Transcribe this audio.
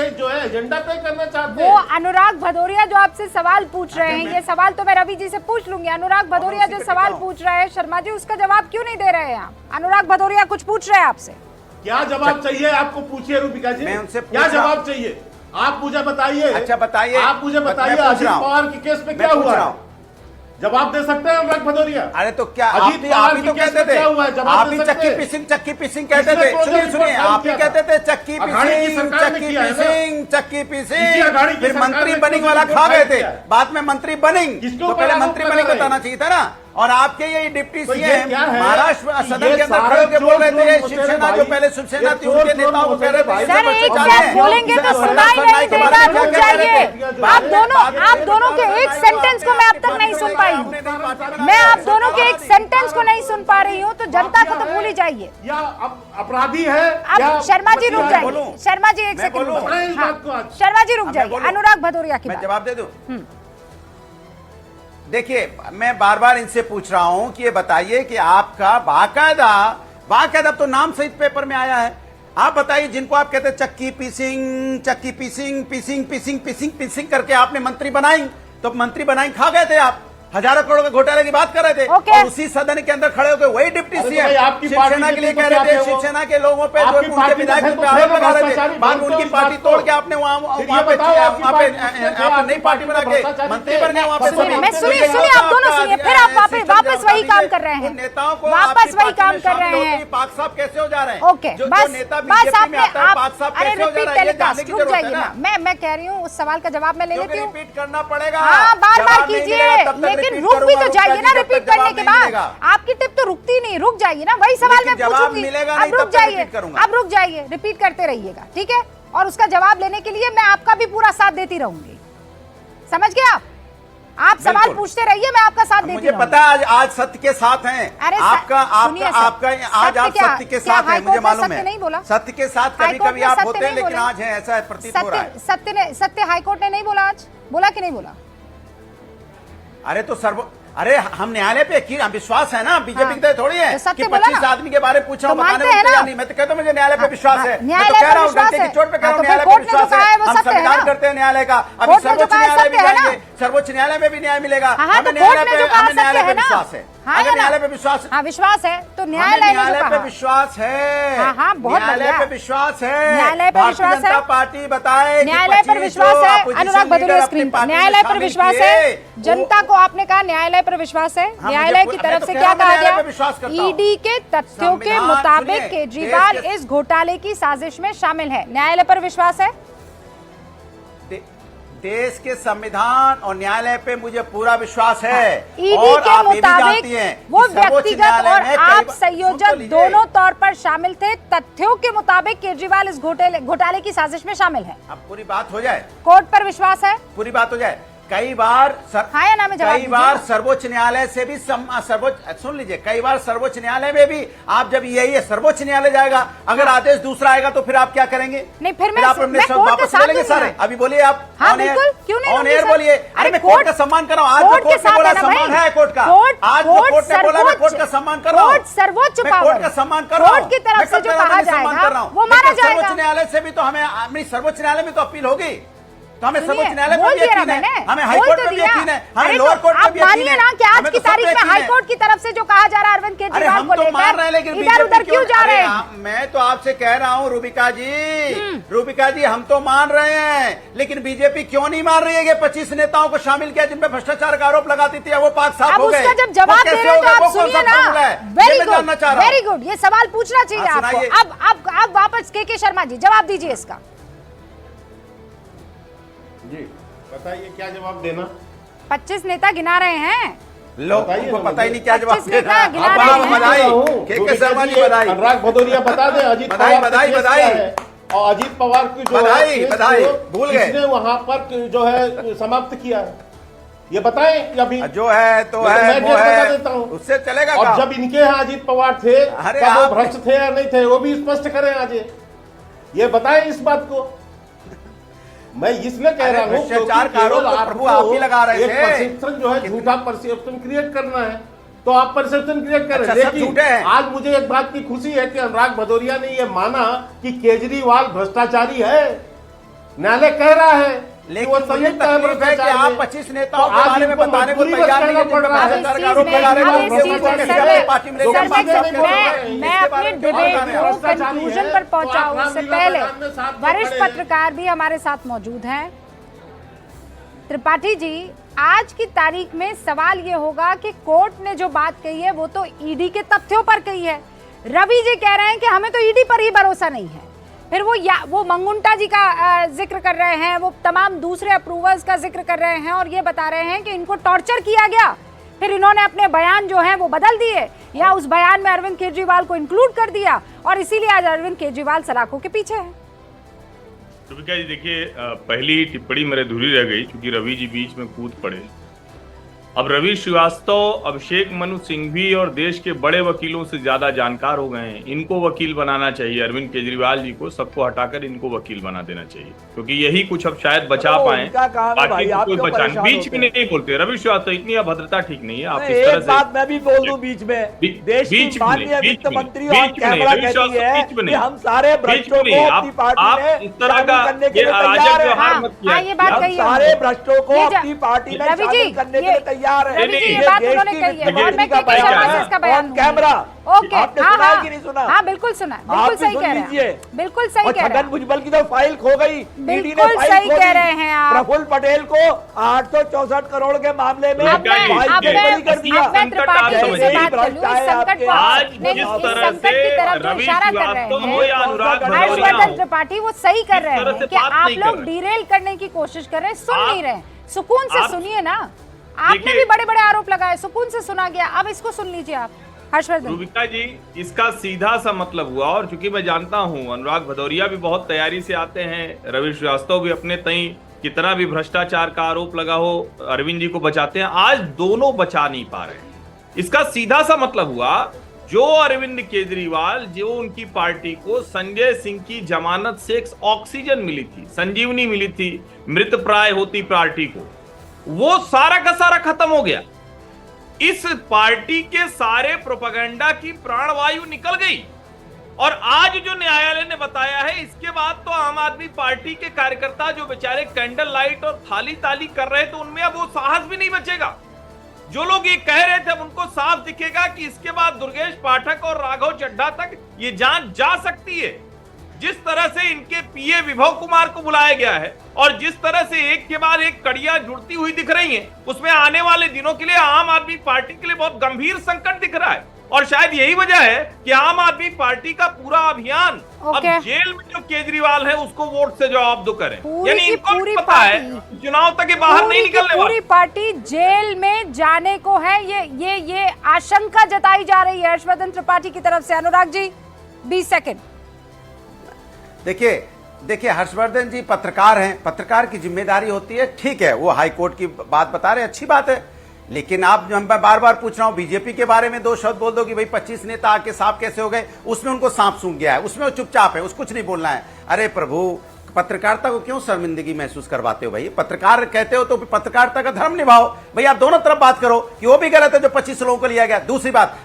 ये जो है एजेंडा तय करना चाहते वो हैं। अनुराग भदौरिया जो आपसे सवाल पूछ रहे हैं, ये सवाल तो मैं रवि जी से पूछ लूंगी। अनुराग भदौरिया जो सवाल पूछ रहे हैं शर्मा जी, उसका जवाब क्यों नहीं दे रहे हैं आप? अनुराग भदौरिया कुछ पूछ रहे हैं आपसे, क्या जवाब चाहिए आपको? पूछिए रूबिका जी, मैं उनसे क्या जवाब चाहिए आप मुझे बताइए। अच्छा बताइए, आप मुझे बताइए अजित पवार के केस में क्या हुआ है? जवाब दे सकते हैं अनुराग भदौरिया? अरे तो क्या अजीत आप ही तो कहते थे, आप ही चक्की पिसिंग कहते थे। सुनिए आप ही कहते थे चक्की पिसिंग, फिर मंत्री बनिंग वाला खा गए थे, बाद में मंत्री बनिंग, तो पहले मंत्री बनिंग बताना चाहिए था ना। और आपके ये डिप्टी सीएम महाराष्ट्र सदन के अंदर खड़े होकर बोल रहे थे शिवसेना जो पहले शिवसेना थी उनके नेताओं को कह रहे थे सर एक से आप बोलेंगे तो सुनाई नहीं देगा, रुक जाइए। आप दोनों के एक सेंटेंस को मैं अब तक नहीं सुन पाई हूँ। मैं आप दोनों के एक सेंटेंस को नहीं सुन पा रही हूँ, तो जनता को तो भूल ही जाइए। या अपराधी है अब शर्मा जी रुक जाइए, शर्मा जी एक सेकंड, शर्मा जी रुक जाइए। अनुराग भदौरिया की बात जवाब दे दूं। देखिए मैं बार बार इनसे पूछ रहा हूं कि ये बताइए कि आपका बाकायदा तो नाम सहित पेपर में आया है। आप बताइए जिनको आप कहते चक्की पीसिंग करके आपने मंत्री बनाई, तो मंत्री बनाई खा गए थे आप, हजारों करोड़ के घोटाले की बात कर रहे थे। और उसी सदन के अंदर खड़े होकर वही डिप्टी सीएम शिवसेना के लिए कह रहे थे, शिवसेना के लोगों पे जो उनके विधायक पे आरोप लगा रहे थे, बाद में उनकी पार्टी तोड़ के आपने वहां पे नई पार्टी बना के मंत्री बन गए। वहां पे सुनिए आप दोनों सुनिए, फिर आप वापस वही काम कर रहे हैं, नेताओं को वापस वही काम कर रहे हैं। पाक साहब कैसे हो जा रहे हैं? ओके बस आपने रिपीट टेलीकास्ट, रुक जाइए ना। मैं कह रही हूँ उस सवाल का जवाब मैं ले लेती हूँ। रिपीट करना पड़ेगा, हाँ बार कीजिए, लेकिन रुक भी तो जाइए ना रिपीट करने के बाद। आपकी टिप तो रुकती नहीं, रुक जाइए ना, वही सवाल मैं पूछूंगी। अब रुक जाइए, रिपीट करते रहिएगा, ठीक है? और उसका जवाब लेने के लिए मैं आपका भी पूरा साथ देती रहूंगी, समझ गए आप सवाल पूछते रहिए, मैं आपका साथ देती रहूंगी। मुझे पता है आज सत्य के साथ हैं, आपका आज आप सत्य के साथ हैं, मुझे मालूम है। नहीं बोला सत्य के साथ कभी आप होते हैं, लेकिन आज है ऐसा प्रतीत हो रहा है। सत्य हाईकोर्ट ने नहीं बोला, आज बोला कि नहीं बोला? अरे तो अरे हम न्यायालय पे विश्वास है ना, बीजेपी की थोड़ी है कि 25 आदमी के बारे में पूछा हूं, बताने को तैयार नहीं। मैं तो कहता हूं मुझे न्यायालय पे विश्वास है, मैं तो कह रहा हूं डंडे की चोट पे कह रहा हूं न्यायालय पे विश्वास है। हम संविधान करते हैं न्यायालय का, अभी सर्वोच्च न्यायालय भी जाएंगे, सर्वोच्च न्यायालय में भी न्याय मिलेगा। हमें न्यायालय पे विश्वास है, अगर न्यायालय पे विश्वास है तो न्यायालय पे विश्वास है, न्यायालय पे विश्वास है, न्यायालय पे विश्वास है। जनता पार्टी बताए न्यायालय पर विश्वास है। अनुराग भदौरिया स्क्रीन पर, न्यायालय पर विश्वास है। जनता को आपने कहा न्यायालय पर विश्वास है, न्यायालय की तरफ से क्या कहा गया? ईडी के तथ्यों के मुताबिक केजरीवाल इस घोटाले की साजिश में शामिल है, न्यायालय पर विश्वास है। देश के संविधान और न्यायालय पे मुझे पूरा विश्वास है। ईडी के मुताबिक वो व्यक्तिगत और आप संयोजक दोनों तौर पर शामिल थे। तथ्यों के मुताबिक केजरीवाल इस घोटाले की साजिश में शामिल है। अब पूरी बात हो जाए, कोर्ट पर विश्वास है, पूरी बात हो जाए। कई बार सर्वोच्च न्यायालय से भी सुन लीजिए, कई बार सर्वोच्च न्यायालय में भी आप जब यही है सर्वोच्च न्यायालय जाएगा, अगर आदेश दूसरा आएगा तो फिर आप क्या करेंगे? नहीं फिर मैं वापस ले लेंगे सारे। अभी बोलिए आप, हाँ बिल्कुल, क्यों नहीं ऑन एयर बोलिए। अरे मैं कोर्ट का सम्मान कर रहा हूँ, आज कोर्ट ने बोला सम्मान है कोर्ट का, आज कोर्ट ने बोला मैं कोर्ट का सम्मान कर रहा हूँ, सर्वोच्च कोर्ट का सम्मान कर रहा हूँ, कोर्ट की तरफ से जो कहा जाएगा वो माना जाएगा। सर्वोच्च न्यायालय से भी तो हमें अपनी सर्वोच्च न्यायालय में तो अपील होगी, तो हमें सर्वोच्च न्यायालय पर भी यकीन है, हमें हाई कोर्ट पर भी यकीन है, हमें लोअर कोर्ट पर भी यकीन है। ना कि आज की तारीख में हाई कोर्ट की तरफ से जो कहा जा रहा है अरविंद केजरीवाल को लेकर, मान रहे हैं, लेकिन इधर उधर क्यों जा रहे हैं? मैं तो आपसे कह रहा हूँ रूबिका जी, हम तो मान रहे हैं, लेकिन बीजेपी क्यों नहीं मान रही है कि 25 नेताओं को शामिल किया जिनमें भ्रष्टाचार का आरोप लगाती थी, वो पाक साफ हो गए। उसका जब जवाब दे रहे हैं तो आप सुनिए ना। वेरी गुड, ये सवाल पूछना चाहिए आपको। अब वापस के शर्मा जी जवाब दीजिए इसका। जी बताइए क्या जवाब देना? 25 नेता गिना रहे हैं, लोगों को पता ही नहीं क्या जवाब देना। अनुराग भदौरिया बता दें, अजीत बधाई और अजीत पवार की जो बधाई भूल गए, किसने वहां पर जो है समाप्त किया है, ये बताएं। अभी जो है तो है, मैं बता देता हूँ, उससे चलेगा। और जब इनके यहाँ अजीत पवार थे तब वो भ्रष्ट थे या नहीं थे, वो भी स्पष्ट करें आज, ये बताएं इस बात को। मैं इसलिए कह रहा हूँ भ्रष्टाचार का आरोप प्रभु आप ही लगा रहे थे। परसेप्शन जो है, झूठा परसेप्शन क्रिएट करना है तो आप परसेप्शन क्रिएट करें। लेकिन आज मुझे एक बात की खुशी है कि अनुराग भदौरिया ने यह माना कि केजरीवाल भ्रष्टाचारी है। न्यायालय कह रहा है कि लेकिन वो मुझे संयुक्त है तकलीफ है कि भ्रष्टाचार आप में। 25 नेताओं तो के आज बारे में इनको बताने को मजबूरी तैयार करना नहीं पड़ रहा है। सरकार का आरोप लगा रहे हैं। मैं अपने डिबेट को कंक्लूजन पर पहुंचाऊं उससे पहले वरिष्ठ पत्रकार भी हमारे साथ मौजूद हैं। त्रिपाठी जी, आज की तारीख में सवाल ये होगा कि कोर्ट ने जो बात कही है वो तो ईडी के तथ्यों पर कही है। रवि जी कह रहे हैं कि हमें तो ईडी पर ही भरोसा नहीं है। फिर वो मंगुंटा जी का जिक्र कर रहे हैं, वो तमाम दूसरे अप्रूवर्स का जिक्र कर रहे हैं और ये बता रहे हैं कि इनको टॉर्चर किया गया। फिर इन्होंने अपने बयान जो हैं वो बदल दिए या उस बयान में अरविंद केजरीवाल को इंक्लूड कर दिया और इसीलिए आज अरविंद केजरीवाल सलाखों के पीछे है। रुबिका जी देखिए, पहली टिप्पणी मेरे अधूरी रह गई क्योंकि रवि जी बीच में कूद पड़े। अब रवि श्रीवास्तव, अभिषेक मनु सिंघवी और देश के बड़े वकीलों से ज्यादा जानकार हो गए हैं। इनको वकील बनाना चाहिए। अरविंद केजरीवाल जी को सबको हटाकर इनको वकील बना देना चाहिए क्योंकि यही कुछ अब शायद बचा पाए, बाकी तो कोई बचा नहीं। बीच में नहीं बोलते रवि श्रीवास्तव, इतनी अभद्रता ठीक नहीं है। आप इस तरह से बात मैं भी बोल दूं बीच में, देश की माननीय वित्त मंत्री और कैमरा कहती है कि हम सारे भ्रष्टों को अपनी पार्टी में इस तरह का करने के लिए तैयार है। ये बात हम सारे भ्रष्टों को अपनी पार्टी में शामिल करने के लिए तैयार है। ये बात उन्होंने कही है और मैं के शर्मा से इसका बयान दूंगी। कैमरा ओके, आपने सुना है कि नहीं सुना? हाँ बिल्कुल सुना है, बिल्कुल सही कह रहे हैं, बिल्कुल सही कह रहे हैं। छगन भुजबल की तो फाइल खो गई, ईडी ने बिल्कुल फाइल सही खो कह दी। रहे हैं आप। प्रफुल्ल पटेल को 864 करोड़ के मामले में अब मैं- फाइल अब मैं- बरी कर दिया। अब मैं त्रिपाठी जी से बात कर लूं, इस संकट को आज नहीं, जिस इस तरह संकट की तरफ जो रवि इशारा कर रहे श्रीवास्तव हो या हैं अनुराग भदौरिया हर्षवर्धन हो, त्रिपाठी, वो सही कर रहे तरह हैं से कि बात आप नहीं कर लोग रहे। डिरेल करने की कोशिश कर रहे हैं, सुन आप- नहीं रहे। सुकून से आप- सुनिए ना, आपने देखिए- भी बड़े बड़े आरोप लगाए, सुकून से सुना गया। अब इसको सुन लीजिए आप हर्षवर्धन। रूबिका जी, इसका सीधा सा मतलब हुआ, और चूंकि मैं जानता हूं अनुराग भदौरिया भी बहुत तैयारी से आते हैं, रवि श्रीवास्तव भी अपने तई कितना भी भ्रष्टाचार का आरोप लगा हो अरविंद जी को बचाते हैं, आज दोनों बचा नहीं पा रहे हैं। इसका सीधा सा मतलब हुआ, जो अरविंद केजरीवाल, जो उनकी पार्टी को संजय सिंह की जमानत से एक ऑक्सीजन मिली थी, संजीवनी मिली थी, मृत प्राय होती पार्टी को, वो सारा का सारा खत्म हो गया। इस पार्टी के सारे प्रोपेगेंडा की प्राणवायु निकल गई। और आज जो न्यायालय ने बताया है, इसके बाद तो आम आदमी पार्टी के कार्यकर्ता जो बेचारे कैंडल लाइट और थाली ताली कर रहे थे, उनमें अब वो साहस भी नहीं बचेगा। जो लोग ये कह रहे थे, अब उनको साफ दिखेगा कि इसके बाद दुर्गेश पाठक और राघव चड्ढा तक ये जांच जा सकती है। जिस तरह से इनके पीए विभव कुमार को बुलाया गया है और जिस तरह से एक के बाद एक कड़ियां जुड़ती हुई दिख रही हैं, उसमें आने वाले दिनों के लिए आम आदमी पार्टी के लिए बहुत गंभीर संकट दिख रहा है। और शायद यही वजह है कि आम आदमी पार्टी का पूरा अभियान अब जेल में जो केजरीवाल है उसको वोट से जवाब दो करें। यानी इनको पूरी पता है चुनाव तक के बाहर नहीं निकलने वाली। पूरी पार्टी जेल में जाने को है, ये आशंका जताई जा रही है हर्षवर्धन त्रिपाठी की तरफ से। अनुराग जी 20 सेकंड। देखिए हर्षवर्धन जी पत्रकार हैं, पत्रकार की जिम्मेदारी होती है, ठीक है, वो हाई कोर्ट की बात बता रहे हैं, अच्छी बात है। लेकिन आप मैं बार बार पूछ रहा हूं, बीजेपी के बारे में 2 शब्द बोल दो कि भाई 25 नेता आके सांप कैसे हो गए, उसमें उनको सांप सूंघ गया है, उसमें वो चुपचाप है, उसको कुछ नहीं बोलना है। अरे प्रभु, पत्रकारिता को क्यों शर्मिंदगी महसूस करवाते हो भाई? पत्रकार कहते हो तो पत्रकारिता का धर्म निभाओ भाई। आप दोनों तरफ बात करो कि वो भी गलत है जो 25 लोगों को लिया गया। दूसरी बात,